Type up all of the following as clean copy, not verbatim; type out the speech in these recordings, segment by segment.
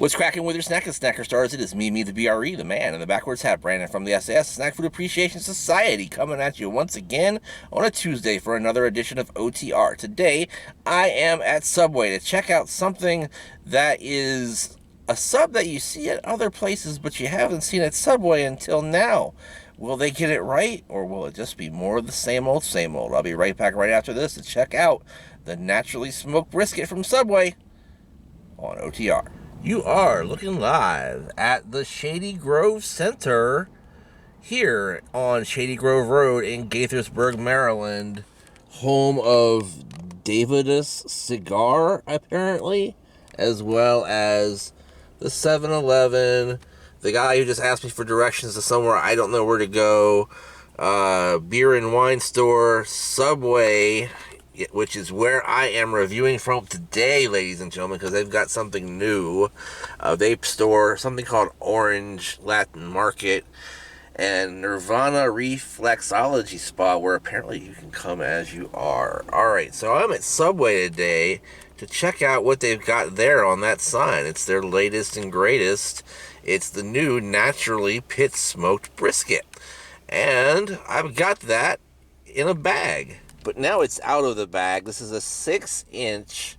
What's cracking with your snacking snacker stars? It is me, the BRE, the man in the backwards hat, Brandon from the SAS Snack Food Appreciation Society, coming at you once again on a Tuesday for another edition of OTR. Today, I am at Subway to check out something that is a sub that you see at other places, but you haven't seen at Subway until now. Will they get it right, or will it just be more of the same old, same old? I'll be right back right after this to check out the naturally smoked brisket from Subway on OTR. You are looking live at the Shady Grove Center here on Shady Grove Road in Gaithersburg, Maryland, home of Davidus Cigar, apparently, as well as the 7-Eleven, the guy who just asked me for directions to somewhere I don't know where to go, beer and wine store, Subway, which is where I am reviewing from today, ladies and gentlemen, because they've got something new. Vape store, something called Orange Latin Market, and Nirvana Reflexology Spa, where apparently you can come as you are. Alright, so I'm at Subway today to check out what they've got there on that sign. It's their latest and greatest. It's the new naturally pit smoked brisket. And I've got that in a bag. But now it's out of the bag. This is a 6-inch,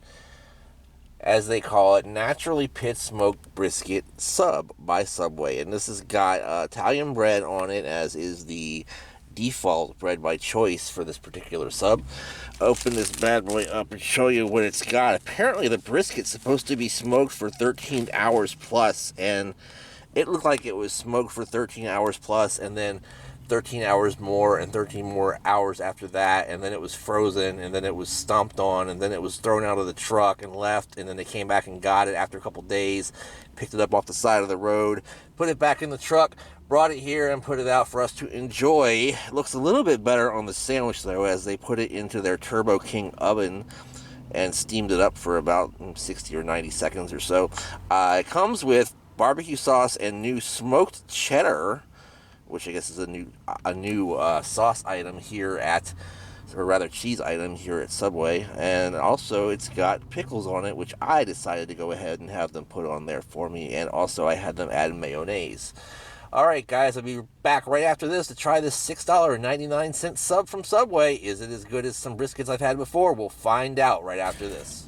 as they call it, naturally pit smoked brisket sub by Subway. And this has got Italian bread on it, as is the default bread by choice for this particular sub. Open this bad boy up and show you what it's got. Apparently the brisket's supposed to be smoked for 13 hours plus, and it looked like it was smoked for 13 hours plus, and then 13 hours more and 13 more hours after that, and then it was frozen, and then it was stomped on, and then it was thrown out of the truck and left, and then they came back and got it after a couple days, picked it up off the side of the road, put it back in the truck, brought it here and put it out for us to enjoy. It looks a little bit better on the sandwich though, as they put it into their Turbo King oven and steamed it up for about 60 or 90 seconds or so. It comes with barbecue sauce and new smoked cheddar, which I guess is a new sauce item here at, or rather cheese item here at Subway. And also it's got pickles on it, which I decided to go ahead and have them put on there for me. And also I had them add mayonnaise. Alright guys, I'll be back right after this to try this $6.99 sub from Subway. Is it as good as some briskets I've had before? We'll find out right after this.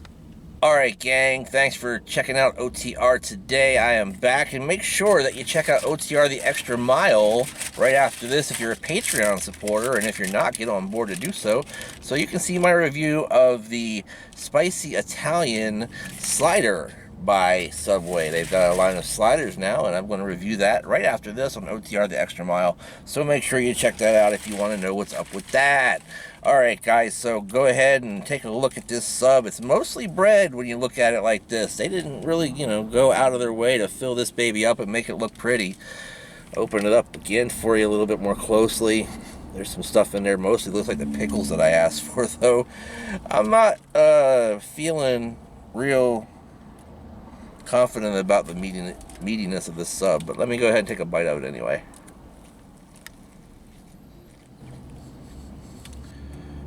Alright gang, thanks for checking out OTR today. I am back, and make sure that you check out OTR The Extra Mile right after this if you're a Patreon supporter, and if you're not, get on board to do so you can see my review of the Spicy Italian Slider by Subway. They've got a line of sliders now, and I'm going to review that right after this on OTR The Extra Mile, so make sure you check that out if you want to know what's up with that. Alright guys, so go ahead and take a look at this sub. It's mostly bread when you look at it like this. They didn't really, go out of their way to fill this baby up and make it look pretty. Open it up again for you a little bit more closely. There's some stuff in there. Mostly looks like the pickles that I asked for, though. I'm not feeling real confident about the meatiness of this sub, but let me go ahead and take a bite of it anyway.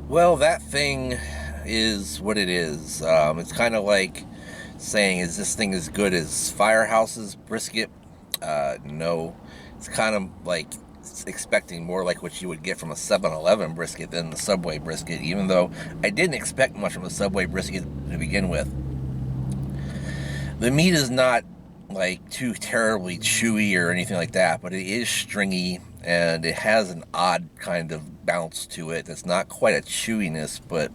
Well, that thing is what it is. It's kind of like saying, is this thing as good as Firehouse's brisket? No. It's kind of like expecting more like what you would get from a 7-Eleven brisket than the Subway brisket, even though I didn't expect much from a Subway brisket to begin with. The meat is not like too terribly chewy or anything like that, but it is stringy, and it has an odd kind of bounce to it. It's not quite a chewiness, but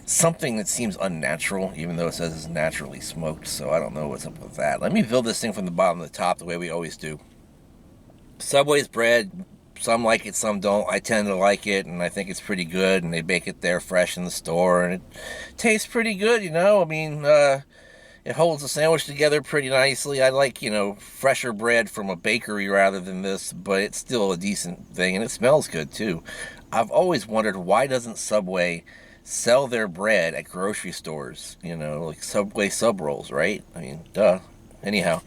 something that seems unnatural, even though it says it's naturally smoked, so I don't know what's up with that. Let me build this thing from the bottom to the top the way we always do. Subway's bread, some like it, some don't. I tend to like it, and I think it's pretty good, and they bake it there fresh in the store, and it tastes pretty good, I mean, it holds the sandwich together pretty nicely. I like, fresher bread from a bakery rather than this, but it's still a decent thing, and it smells good, too. I've always wondered, why doesn't Subway sell their bread at grocery stores? Like Subway sub rolls, right? I mean, duh. Anyhow,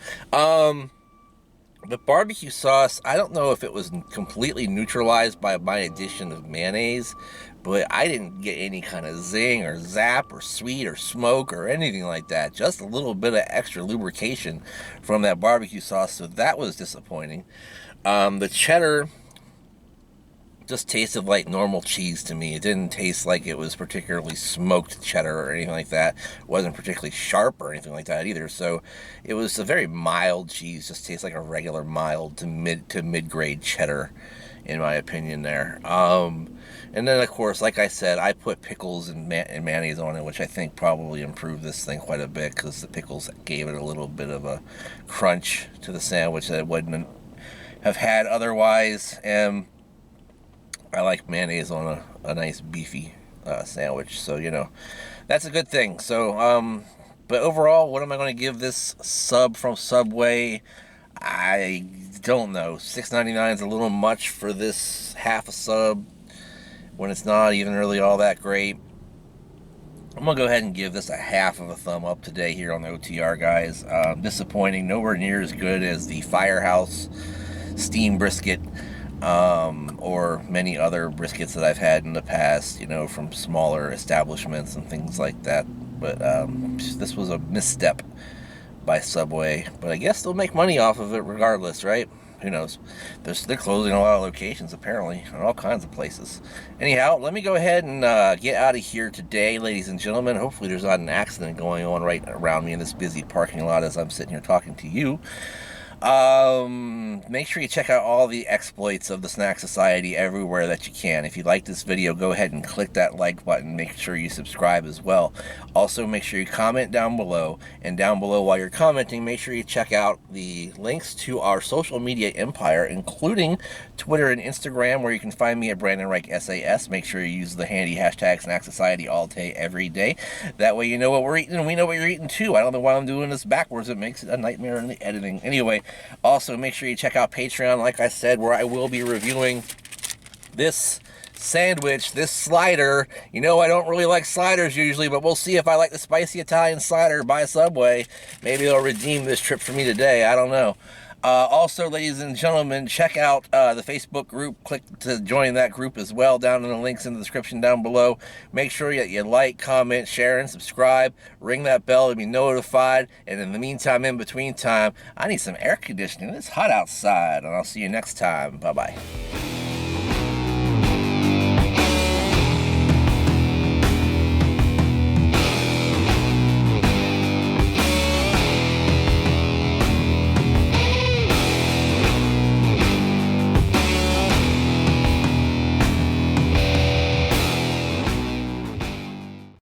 The barbecue sauce, I don't know if it was completely neutralized by my addition of mayonnaise, but I didn't get any kind of zing or zap or sweet or smoke or anything like that. Just a little bit of extra lubrication from that barbecue sauce, so that was disappointing. The cheddar just tasted like normal cheese to me. It didn't taste like it was particularly smoked cheddar or anything like that. It wasn't particularly sharp or anything like that either. So it was a very mild cheese. Just tastes like a regular mild to mid grade cheddar, in my opinion. There. And then of course, like I said, I put pickles and mayonnaise on it, which I think probably improved this thing quite a bit because the pickles gave it a little bit of a crunch to the sandwich that it wouldn't have had otherwise. And I like mayonnaise on a nice beefy sandwich, so that's a good thing. So, but overall, what am I going to give this sub from Subway? I don't know. $6.99 is a little much for this half a sub when it's not even really all that great. I'm going to go ahead and give this a half of a thumb up today here on the OTR, guys. Disappointing. Nowhere near as good as the Firehouse steam brisket, or many other briskets that I've had in the past, from smaller establishments and things like that. But this was a misstep by Subway. But I guess they'll make money off of it regardless, right? Who knows? They're closing a lot of locations, apparently, in all kinds of places. Anyhow, let me go ahead and get out of here today, ladies and gentlemen. Hopefully there's not an accident going on right around me in this busy parking lot as I'm sitting here talking to you. Make sure you check out all the exploits of the Snack Society everywhere that you can. If you like this video, go ahead and click that like button. Make sure you subscribe as well. Also, make sure you comment down below. And down below, while you're commenting, make sure you check out the links to our social media empire, including Twitter and Instagram, where you can find me at Brandon Reich SAS. Make sure you use the handy hashtag Snack Society all day, every day. That way you know what we're eating, and we know what you're eating too. I don't know why I'm doing this backwards. It makes it a nightmare in the editing. Anyway, also make sure you check out Patreon, like I said, where I will be reviewing this sandwich, this slider. I don't really like sliders usually, but we'll see if I like the spicy Italian slider by Subway. Maybe they'll redeem this trip for me today. I don't know. Also, ladies and gentlemen, check out the Facebook group. Click to join that group as well down in the links in the description down below. Make sure that you like, comment, share, and subscribe. Ring that bell to be notified. And in the meantime, in between time, I need some air conditioning. It's hot outside, and I'll see you next time. Bye-bye.